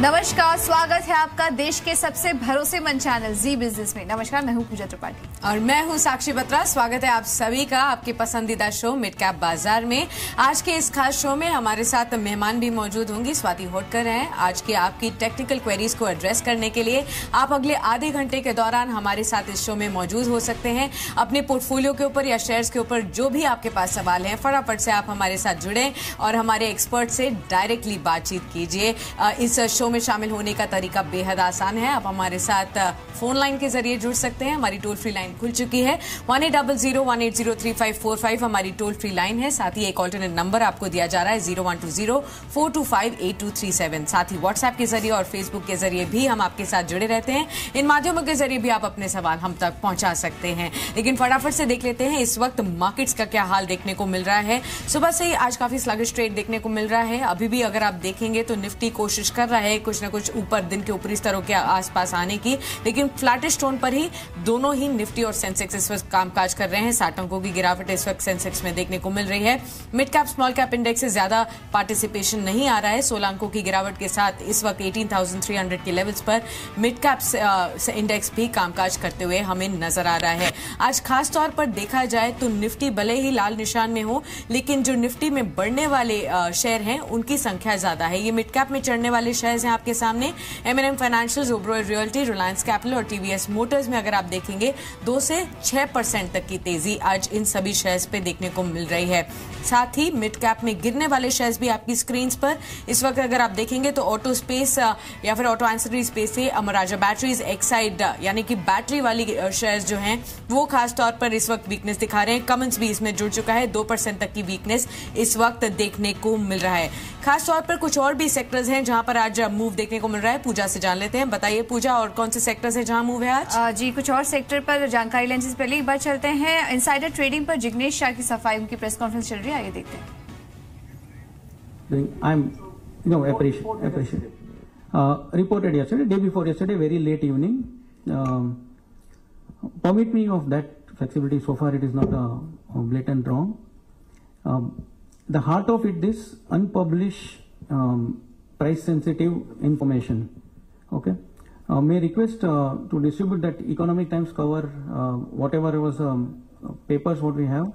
नमस्कार, स्वागत है आपका देश के सबसे भरोसेमंद चैनल जी बिजनेस में। नमस्कार, मैं हूं पूजा त्रिपाठी और मैं हूं साक्षी बत्रा। स्वागत है आप सभी का आपके पसंदीदा शो मिड कैप बाजार में। आज के इस खास शो में हमारे साथ मेहमान भी मौजूद होंगी। स्वाति होटकर हैं। आज की आपकी टेक्निकल क्वेरीज को एड्रेस करने के लिए आप अगले आधे घंटे के दौरान हमारे साथ इस शो में मौजूद हो सकते हैं। अपने पोर्टफोलियो के ऊपर या शेयर्स के ऊपर जो भी आपके पास सवाल हैं, फटाफट से आप हमारे साथ जुड़ें और हमारे एक्सपर्ट से डायरेक्टली बातचीत कीजिए। इस शो में शामिल होने का तरीका बेहद आसान है। आप हमारे साथ फोन लाइन के जरिए जुड़ सकते हैं। हमारी टोल फ्री लाइन खुल चुकी है 1800-180-3545 हमारी टोल फ्री लाइन है। साथ ही एक ऑल्टरनेट नंबर आपको दिया जा रहा है 0120-425-8237। साथ ही व्हाट्सएप के जरिए और फेसबुक के जरिए भी हम आपके साथ जुड़े रहते हैं। इन माध्यमों के जरिए भी आप अपने सवाल हम तक पहुंचा सकते हैं। लेकिन फटाफट से देख लेते हैं इस वक्त मार्केट्स का क्या हाल देखने को मिल रहा है। सुबह से ही आज काफी स्लगिश ट्रेड देखने को मिल रहा है। अभी भी अगर आप देखेंगे तो निफ्टी कोशिश कर रहा है कुछ न कुछ ऊपर दिन के ऊपरी स्तरों के आसपास आने की, लेकिन फ्लैटिश टोन पर ही दोनों ही निफ्टी और सेंसेक्स इस वक्त कामकाज कर रहे हैं। 60 अंकों की गिरावट इस वक्त सेंसेक्स में देखने को मिल रही है। Mid cap small cap index से ज्यादा पार्टिसिपेशन नहीं आ रहा है। 16 अंकों की गिरावट के साथ इस वक्त 18,300 के लेवल्स पर मिड कैप इंडेक्स भी कामकाज करते हुए हमें नजर आ रहा है। आज खास तौर पर देखा जाए तो निफ्टी भले ही लाल निशान में हो, लेकिन जो निफ्टी में बढ़ने वाले शेयर हैं उनकी संख्या ज्यादा है। ये मिड कैप में चढ़ने वाले शेयर हैं आपके सामने M&M financial, Oberoi realty, Reliance capital और टीवीएस मोटर्स में अगर आप देखेंगे 2 से 6% तक की तेजी आज इन सभी शेयर्स पे देखने को मिल रही है। साथ ही मिड कैप में गिरने वाले शेयर्स भी आपकी स्क्रीन पर इस वक्त अगर आप देखेंगे तो ऑटो स्पेस या फिर ऑटो एंसिलरी स्पेस से अमराजा बैटरीज, एक्साइड यानी कि बैटरी वाली शेयर्स जो हैं वो खास तौर पर इस वक्त वीकनेस दिखा रहे हैं। कमेंट्स भी इसमें जुड़ चुका है। 2% तक की वीकनेस इस वक्त देखने को मिल रहा है। खास तौर पर कुछ और भी सेक्टर्स हैं जहां पर आज मूव देखने को मिल रहा है। पूजा से जान लेते हैं। बताइए पूजा, और कौन से सेक्टर्स हैं जहां मूव है आज? जी, कुछ और सेक्टर पर जानकारी लेने से पहले एक बार चलते हैं इनसाइडर ट्रेडिंग पर। जिग्नेश शाह की सफाई, उनकी प्रेस कॉन्फ्रेंस चल रही है, आइए देखते हैं। Appreciate. Reported yesterday, day before yesterday, very late evening. Permit me of that flexibility. So far, it is not a blatant wrong. The heart of it is unpublished price-sensitive information. Okay. May request to distribute that Economic Times cover, whatever was papers what we have.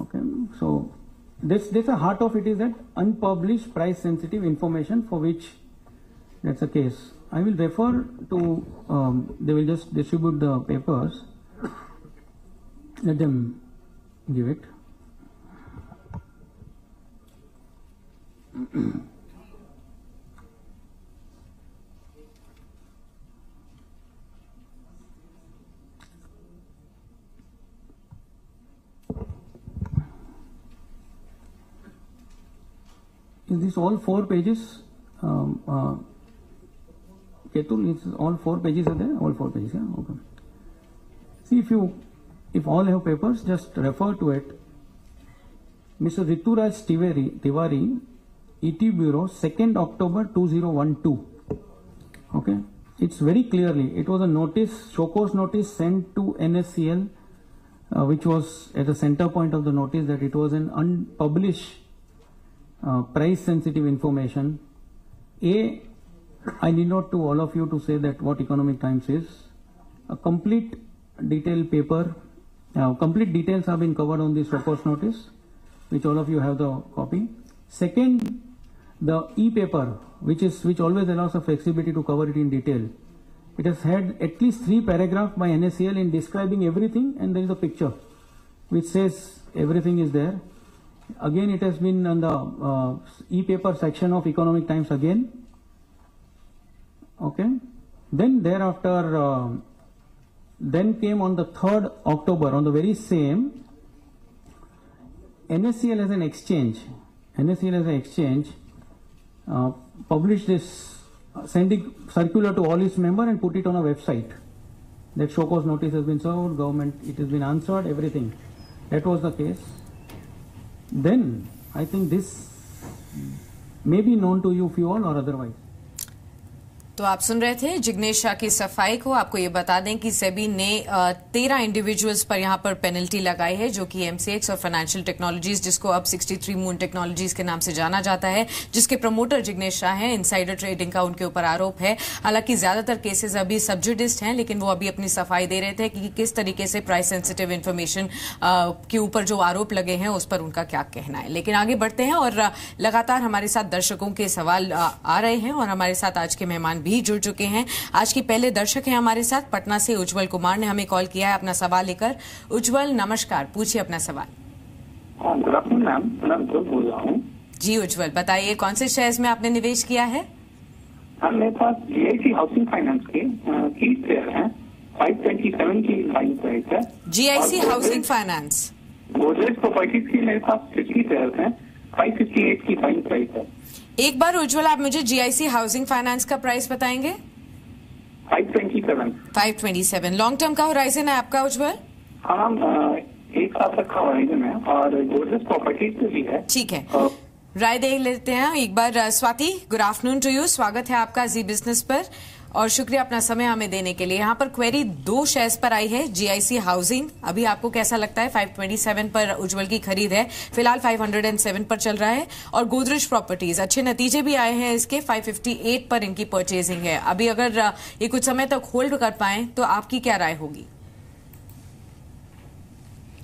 Okay. So this the heart of it is that unpublished price-sensitive information for which that's the case. I will refer to. They will just distribute the papers. Let them give it. Is this all 4 pages? Ketul, is all 4 pages are there? All 4 pages, yeah? Okay. See, if all have papers, just refer to it. Mr. Rituraj Tiwari, ET Bureau, 2nd October 2012. Okay? It's very clearly, it was a notice, show cause notice sent to NSCL, which was at the center point of the notice that it was an unpublished price sensitive information. I need not to all of you to say that what Economic Times is. A complete detailed paper, complete details have been covered on this proposed notice, which all of you have the copy. Second, the e-paper, which always allows a flexibility to cover it in detail. It has had at least 3 paragraphs by NSCL in describing everything, and there is a picture which says everything is there. Again, it has been on the e-paper section of Economic Times again. Okay. Then thereafter, then came on the 3rd October, on the very same, NSCL as an exchange. NSCL as an exchange published this, sending circular to all its members and put it on a website. That show cause notice has been served, government, it has been answered, everything. That was the case. Then I think this may be known to you few all or otherwise. तो आप सुन रहे थे जिग्नेश शाह की सफाई को। आपको ये बता दें कि सेबी ने 13 इंडिविजुअल्स पर यहां पर पेनल्टी लगाई है, जो कि एमसीएक्स और फाइनेंशियल टेक्नोलॉजीज, जिसको अब 63 मून टेक्नोलॉजीज के नाम से जाना जाता है, जिसके प्रमोटर जिग्नेश शाह हैं। इनसाइडर ट्रेडिंग का उनके ऊपर आरोप है। हालांकि ज्यादातर केसेस अभी सबजुडिस्ड हैं, लेकिन वो अभी अपनी सफाई दे रहे थे कि किस तरीके से प्राइस सेंसिटिव इन्फॉर्मेशन के ऊपर जो आरोप लगे हैं उस पर उनका क्या कहना है। लेकिन आगे बढ़ते हैं और लगातार हमारे साथ दर्शकों के सवाल आ रहे हैं और हमारे साथ आज के मेहमान भी जुड़ चुके हैं। आज के पहले दर्शक हैं हमारे साथ, पटना से उज्जवल कुमार ने हमें कॉल किया है अपना सवाल लेकर। उज्जवल नमस्कार, पूछिए अपना सवाल। गुड आफ्टरनून मैम, मैं उज्जवल बोल रहा हूँ। जी उज्जवल, बताइए कौन से शेयर्स में आपने निवेश किया है? मेरे पास जीआईसी हाउसिंग फाइनेंस के 30 शेयर हैं, 527 की बाइंग प्राइस है। GIC housing finance. Godrej properties की मेरे पास 50 शेयर हैं, 558 की बाइंग प्राइस है। एक बार उज्जवल आप मुझे जीआईसी हाउसिंग फाइनेंस का प्राइस बताएंगे? 527। लॉन्ग टर्म का होराइजन है आपका उज्जवल? हाँ, एक साल तक का होराइजन है और गोदरेज प्रॉपर्टीज पे भी है। ठीक है, राय देख लेते हैं एक बार। Swati, good afternoon to you, स्वागत है आपका जी बिजनेस पर और शुक्रिया अपना समय हमें देने के लिए। यहाँ पर क्वेरी 2 शेयर्स पर आई है, जीआईसी हाउसिंग। अभी आपको कैसा लगता है? 527 पर उज्जवल की खरीद है, फिलहाल 507 पर चल रहा है। और गोदरेज प्रॉपर्टीज, अच्छे नतीजे भी आए हैं इसके, 558 पर इनकी परचेजिंग है। अभी अगर ये कुछ समय तक होल्ड कर पाए तो आपकी क्या राय होगी?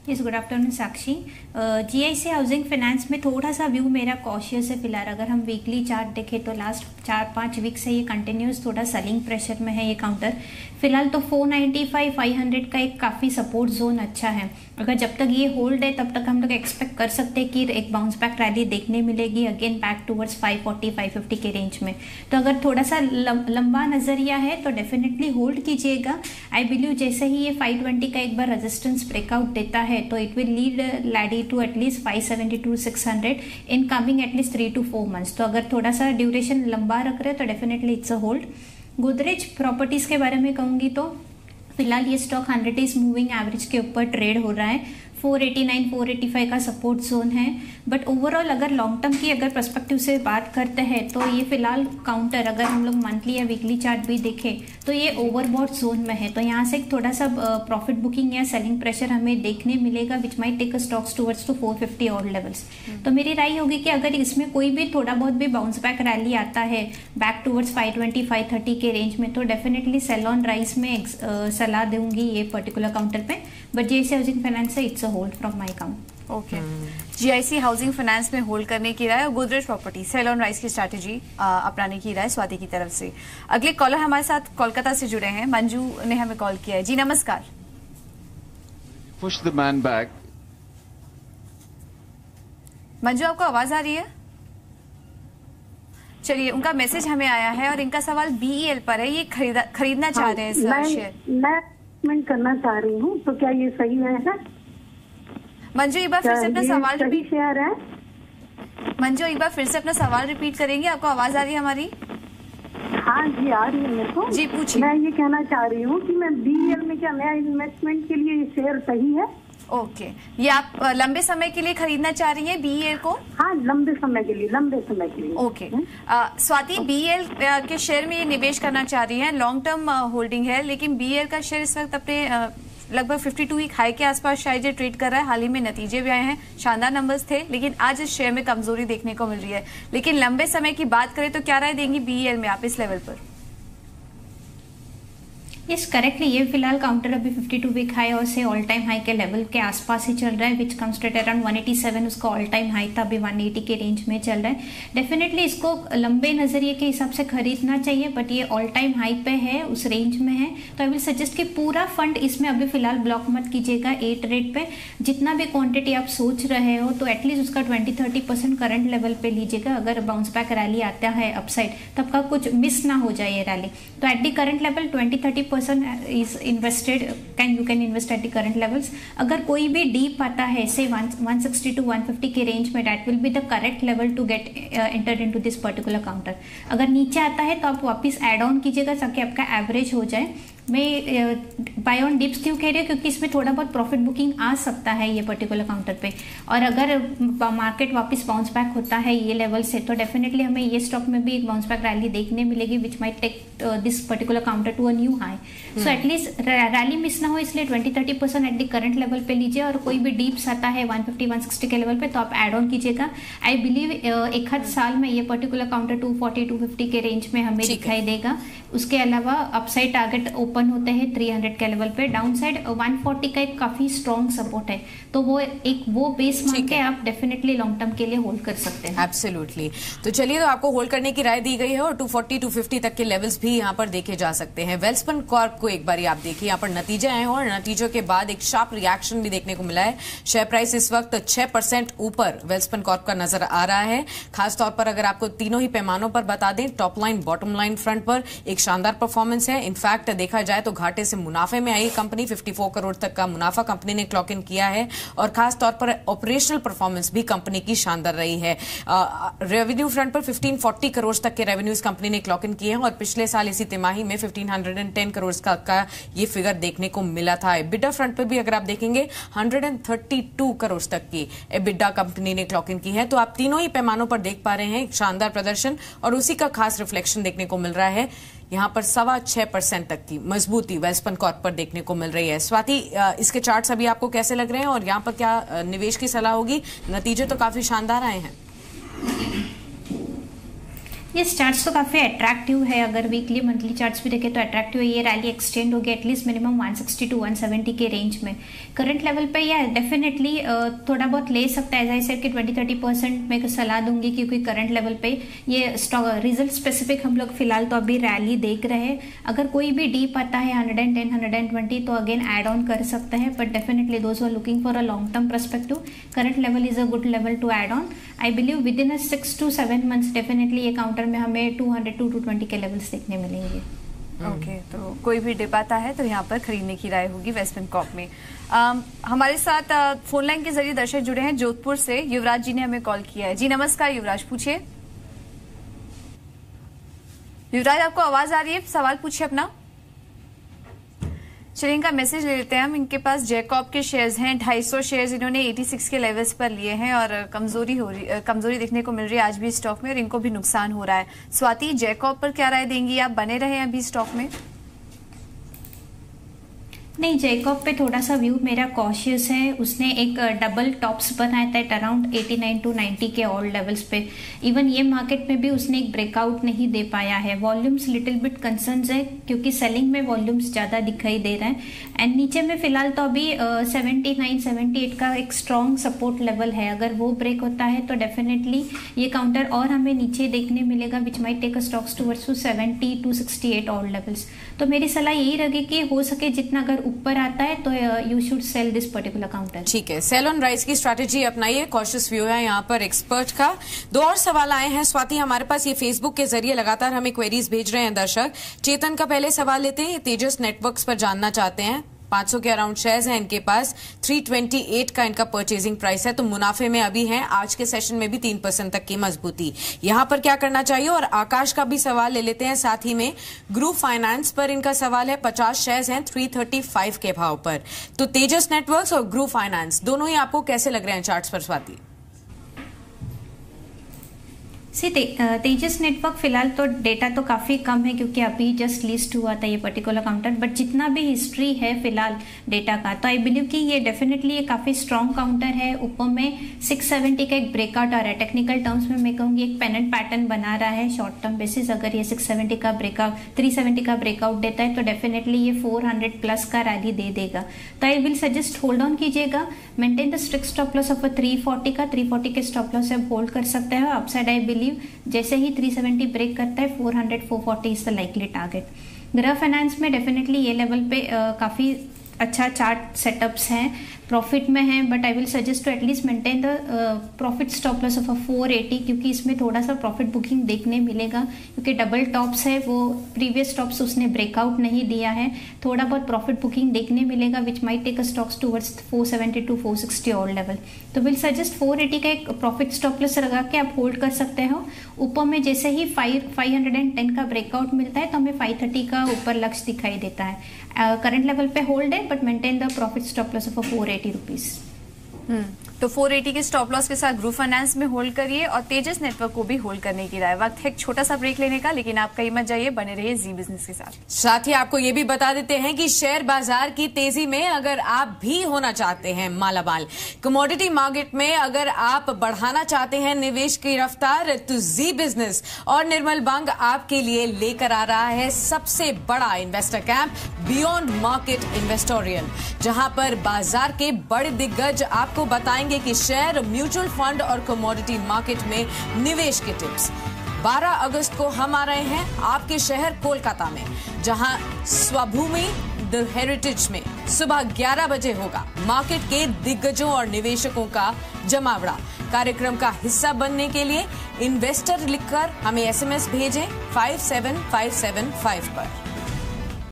यस, गुड आफ्टरनून साक्षी। जीआईसी हाउसिंग फाइनेंस में थोड़ा सा व्यू मेरा कॉशियस है फिलहाल। अगर हम वीकली चार्ट देखें तो लास्ट 4-5 वीक से ये कंटिन्यूस थोड़ा सेलिंग प्रेशर में है ये काउंटर। फिलहाल तो 495, 500 का एक काफ़ी सपोर्ट जोन अच्छा है। अगर जब तक ये होल्ड है तब तक हम लोग एक्सपेक्ट कर सकते हैं कि एक बाउंस बैक रैली देखने मिलेगी अगेन बैक टूवर्ड्स 540, 550 के रेंज में। तो अगर थोड़ा सा लंबा नजरिया है तो डेफिनेटली होल्ड कीजिएगा। आई बिलीव जैसे ही ये 520 का एक बार रेजिस्टेंस ब्रेकआउट देता है तो it will lead lady to at least 570 to 600 in coming at least 3 to 4 months. तो अगर थोड़ा सा ड्यूरेशन लंबा रख रहे हो तो definitely it's a hold. Godrej properties के बारे में कहूंगी तो फिलहाल ये स्टॉक 100 डेज मूविंग एवरेज के ऊपर ट्रेड हो रहा है। 489, 485 का सपोर्ट जोन है। बट ओवरऑल अगर लॉन्ग टर्म की अगर पर्सपेक्टिव से बात करते हैं तो ये फिलहाल काउंटर अगर हम लोग मंथली या वीकली चार्ट भी देखें तो ये ओवरबॉट जोन में है। तो यहाँ से थोड़ा सा प्रॉफिट बुकिंग या सेलिंग प्रेशर हमें देखने मिलेगा which might take stocks towards to 450 all levels. तो मेरी राय होगी कि अगर इसमें कोई भी थोड़ा बहुत भी बाउंस बैक रैली आता है बैक टुवर्ड्स 520, 530 के रेंज में तो डेफिनेटली सेल ऑन राइस में सलाह दूंगी ये पर्टिकुलर काउंटर पे। बट जीआईसी हाउसिंग फाइनेंस से it's a hold from my account. Okay, GIC housing finance में होल्ड करने की राय और Godrej property sell on rise की स्ट्रैटेजी अपनाने की राय स्वाति की तरफ से। अगले कॉलर हमारे साथ कोलकाता से जुड़े हैं, मंजू ने हमें कॉल किया है। जी नमस्कार। Push the man back. Manju, आपको आवाज आ रही है? चलिए, उनका मैसेज हमें आया है और इनका सवाल बीईएल पर है। ये खरीदना चाह रहे हैं इस शेयर। मैं करना चाह रही हूँ, तो क्या ये सही है? मंजू, एक बार फिर से अपना सवाल रिपीट। शेयर है मंजू, एक बार फिर से अपना सवाल रिपीट करेंगे? आपको आवाज आ रही है हमारी? हाँ जी, आ रही है मेरे को। जी पूछिए। मैं ये कहना चाह रही हूँ कि मैं बीईएल में क्या नया इन्वेस्टमेंट के लिए ये शेयर सही है? ओके, ये आप लंबे समय के लिए खरीदना चाह रही हैं बीईएल को? हाँ, लंबे समय के लिए। ओके, स्वाति, बीईएल के शेयर में ये निवेश करना चाह रही हैं, लॉन्ग टर्म होल्डिंग है, लेकिन बीईएल का शेयर इस वक्त अपने लगभग 52 वीक हाई के आसपास शायद ये ट्रेड कर रहा है। हाल ही में नतीजे भी आए हैं, शानदार नंबर्स थे, लेकिन आज इस शेयर में कमजोरी देखने को मिल रही है। लेकिन लंबे समय की बात करें तो क्या राय देंगी बीईएल में आप इस लेवल पर? Yes, correctly. ये फिलहाल काउंटर अभी 52 वीक हाई और से ऑल टाइम हाई के लेवल के आसपास ही चल रहा है, विच कम्स एट अराउंड 187। उसका ऑल टाइम हाई था, अभी 180 के रेंज में चल रहा है। डेफिनेटली इसको लंबे नजरिए के हिसाब से खरीदना चाहिए, बट ये ऑल टाइम हाई पे है, उस रेंज में है। तो आई विल सजेस्ट कि पूरा फंड इसमें अभी फिलहाल ब्लॉक मत कीजिएगा 8 रेट पे। जितना भी क्वांटिटी आप सोच रहे हो तो एटलीस्ट उसका 20-30% करंट लेवल पे लीजिएगा। अगर बाउंस बैक रैली आता है अपसाइड तब का कुछ मिस ना हो जाए ये रैली। तो at the current level 20-30% is invested, you can invest at the current levels. अगर कोई भी डीप आता है से 160 to 150 के रेंज में, that will be the correct level to get entered into this particular counter. अगर नीचे आता है तो आप वापस एड ऑन कीजिएगा ताकि आपका एवरेज हो जाए। मैं बाय ऑन डिप्स क्यों कह रही हूँ, क्योंकि इसमें थोड़ा बहुत प्रॉफिट बुकिंग आ सकता है ये पर्टिकुलर काउंटर पे। और अगर मार्केट वापस बाउंस बैक होता है ये लेवल से तो डेफिनेटली हमें ये स्टॉक में भी एक बाउंस बैक रैली देखने मिलेगी which might take this particular counter to a new high. So at least rally miss ना हो, इसलिए 20-30% एट द करंट लेवल पे लीजिए. और कोई भी डीप्स आता है 150-160 के लेवल पे तो आप एड ऑन कीजिएगा. आई बिलीव एक आध साल में ये पर्टिकुलर काउंटर 240-250 के रेंज में हमें दिखाई देगा. उसके अलावा अपसाइड टारगेट ओपन होते हैं 300 के लेवल पे. डाउन साइड 140 का एक काफी स्ट्रॉन्ग सपोर्ट है, तो वो बेस मान के आप डेफिनेटली लॉन्ग टर्म के लिए होल्ड कर सकते हैं. एब्सोल्युटली. तो चलिए, तो आपको होल्ड करने की राय दी गई है और 240-250 तक के लेवल्स भी यहाँ पर देखे जा सकते हैं. वेल्सपन कॉर्प को एक बार आप देखिए, यहाँ पर नतीजे आए हैं और नतीजों के बाद एक शार्प रिएक्शन भी देखने को मिला है. शेयर प्राइस इस वक्त 6% ऊपर वेल्सपन कॉर्प का नजर आ रहा है. खासतौर पर अगर आपको तीनों ही पैमानों पर बता दें, top line bottom line front पर एक शानदार परफॉर्मेंस है. इनफैक्ट देखा जाए तो घाटे से मुनाफे में आई कंपनी, 54 करोड़ तक का मुनाफा कंपनी ने क्लॉक इन किया है. और खासतौर पर ऑपरेशनल परफॉर्मेंस भी कंपनी की शानदार रही है. रेवेन्यू फ्रंट पर 1540 करोड़ तक के रेवेन्यूज कंपनी ने क्लॉक इन किए हैं और पिछले साल इसी तिमाही में 1510 करोड़ का ये फिगर देखने को मिला था. एबिडा फ्रंट पर भी अगर आप देखेंगे 132 करोड़ तक की एबिडा कंपनी ने क्लॉक इन की है. तो आप तीनों ही पैमानों पर देख पा रहे हैं एक शानदार प्रदर्शन और उसी का खास रिफ्लेक्शन देखने को मिल रहा है. यहाँ पर 6.25% तक की मजबूती वेल्सपन कॉर्प पर देखने को मिल रही है. स्वाति, इसके चार्ट्स अभी आपको कैसे लग रहे हैं और यहाँ पर क्या निवेश की सलाह होगी? नतीजे तो काफी शानदार आए हैं. ये चार्ट्स तो काफ़ी अट्रैक्टिव है. अगर वीकली मंथली चार्ट्स भी देखें तो अट्रैक्टिव है. ये रैली एक्सटेंड होगी एटलीस्ट मिनिमम 160 to 170 के रेंज में. करंट लेवल पे या डेफिनेटली थोड़ा बहुत ले सकता है. एज आई सेड कि 20-30% मैं सलाह दूंगी, क्योंकि करंट लेवल पे ये रिजल्ट स्पेसिफिक हम लोग फिलहाल तो अभी रैली देख रहे हैं. अगर कोई भी डीप आता है 110, 120 तो अगेन एड ऑन कर सकते हैं. But definitely those are looking for a long term perspective, current level is a good level to add on. I believe within 6 to 7 months definitely ये काउंटर में हमें 200 to 220 के levels देखने मिलेंगे. Okay, तो कोई भी डिप आता है तो यहाँ पर खरीदने की राय होगी वेल्सपन कॉर्प में. हमारे साथ फोन लाइन के जरिए दर्शक जुड़े हैं जोधपुर से. युवराज जी ने हमें कॉल किया है. जी नमस्कार युवराज, पूछिए. युवराज, आपको आवाज आ रही है? सवाल पूछिए अपना. चलिए, इनका मैसेज ले लेते हैं हम. इनके पास जैकॉब के शेयर्स हैं, 250 शेयर्स इन्होंने 86 के लेवल्स पर लिए हैं और कमजोरी देखने को मिल रही है आज भी स्टॉक में और इनको भी नुकसान हो रहा है. स्वाति, जैकॉब पर क्या राय देंगी आप? बने रहे अभी स्टॉक में? नहीं, जैकॉब पे थोड़ा सा व्यू मेरा कॉशियस है. उसने एक डबल टॉप्स बनाया था एट अराउंड 89 to 90 के ऑल लेवल्स पे. इवन ये मार्केट में भी उसने एक ब्रेकआउट नहीं दे पाया है. वॉल्यूम्स लिटिल बिट कंसर्न्स है, क्योंकि सेलिंग में वॉल्यूम्स ज़्यादा दिखाई दे रहे हैं. एंड नीचे में फिलहाल तो अभी 79-78 का एक स्ट्रॉन्ग सपोर्ट लेवल है. अगर वो ब्रेक होता है तो डेफिनेटली ये काउंटर और हमें नीचे देखने मिलेगा, which might take a stocks towards 70 to 68 all levels. तो मेरी सलाह यही रहेगी कि हो सके जितना अगर ऊपर आता है तो you should sell this particular counter. ठीक है, सेल ऑन राइज की स्ट्रैटेजी अपनाइए. कॉशियस व्यू है यहाँ पर एक्सपर्ट का. 2 और सवाल आए हैं स्वाति हमारे पास. ये फेसबुक के जरिए लगातार हमें क्वेरीज भेज रहे हैं दर्शक. चेतन का पहले सवाल लेते हैं. ये तेजस नेटवर्क्स पर जानना चाहते हैं. 500 के अराउंड शेयर्स हैं इनके पास. 328 का इनका परचेजिंग प्राइस है, तो मुनाफे में अभी हैं. आज के सेशन में भी 3% तक की मजबूती. यहां पर क्या करना चाहिए? और आकाश का भी सवाल ले लेते हैं साथ ही में. ग्रुप फाइनेंस पर इनका सवाल है. 50 शेयर्स हैं 335 के भाव पर. तो तेजस नेटवर्क्स और ग्रुप फाइनेंस दोनों ही आपको कैसे लग रहे हैं चार्ट्स पर स्वाति? तेजस नेटवर्क फिलहाल तो डेटा तो काफ़ी कम है, क्योंकि अभी जस्ट लिस्ट हुआ था ये पर्टिकुलर काउंटर. बट जितना भी हिस्ट्री है फिलहाल डेटा का, तो आई बिलीव कि ये डेफिनेटली ये काफ़ी स्ट्रॉन्ग काउंटर है. ऊपर में 670 का एक ब्रेकआउट आ रहा है. टेक्निकल टर्म्स में मैं कहूँगी एक पेनेंट पैटर्न बना रहा है शॉर्ट टर्म बेसिस. अगर ये 670 का ब्रेकआउट 370 का ब्रेकआउट देता है तो डेफिनेटली ये 400 प्लस का रैली दे देगा. तो I will suggest hold on कीजिएगा. Maintain the strict stop loss of 340 के स्टॉप लॉस से होल्ड कर सकते हैं. अपसाइड आई बिलीव जैसे ही 370 ब्रेक करता है 400-440 is the likely target. Griha finance में डेफिनेटली ये लेवल पे काफी अच्छा चार्ट सेटअप्स हैं, प्रॉफिट में है. But I will suggest to at least maintain the profit stop loss of 480, क्योंकि इसमें थोड़ा सा प्रॉफिट बुकिंग देखने मिलेगा, क्योंकि डबल टॉप्स है. वो प्रीवियस टॉप्स उसने ब्रेकआउट नहीं दिया है. थोड़ा बहुत प्रॉफिट बुकिंग देखने मिलेगा, which might take a stocks towards 470 to 460 all level. तो विल सजेस्ट 480 का एक प्रॉफिट स्टॉप लॉस लगा के आप होल्ड कर सकते हो. ऊपर में जैसे ही 510 का ब्रेकआउट मिलता है तो हमें 530 का ऊपर लक्ष्य दिखाई देता है. करंट लेवल पे होल्ड है, but maintain the profit stop loss of 480 rupees. तो 480 के स्टॉप लॉस के साथ ग्रुप फाइनेंस में होल्ड करिए और तेजस नेटवर्क को भी होल्ड करने की राय। वक्त है एक छोटा सा ब्रेक लेने का, लेकिन आप कहीं मत जाइए, बने रहिए जी बिजनेस के साथ। साथ ही आपको ये भी बता देते हैं कि शेयर बाजार की तेजी में अगर आप भी होना चाहते हैं मालामाल, कमोडिटी मार्केट में अगर आप बढ़ाना चाहते हैं निवेश की रफ्तार, तो जी बिजनेस और निर्मल बंग आपके लिए लेकर आ रहा है सबसे बड़ा इन्वेस्टर कैंप बियॉन्ड मार्केट इन्वेस्टोरियल, जहां पर बाजार के बड़े दिग्गज आपको बताएंगे कि शेयर, म्यूचुअल फंड और कमोडिटी मार्केट में निवेश के टिप्स। 12 अगस्त को हम आ रहे हैं आपके शहर कोलकाता में, जहां स्वभूमि द हेरिटेज में सुबह 11 बजे होगा मार्केट के दिग्गजों और निवेशकों का जमावड़ा। कार्यक्रम का हिस्सा बनने के लिए इन्वेस्टर लिखकर हमें SMS भेजें 57575 पर।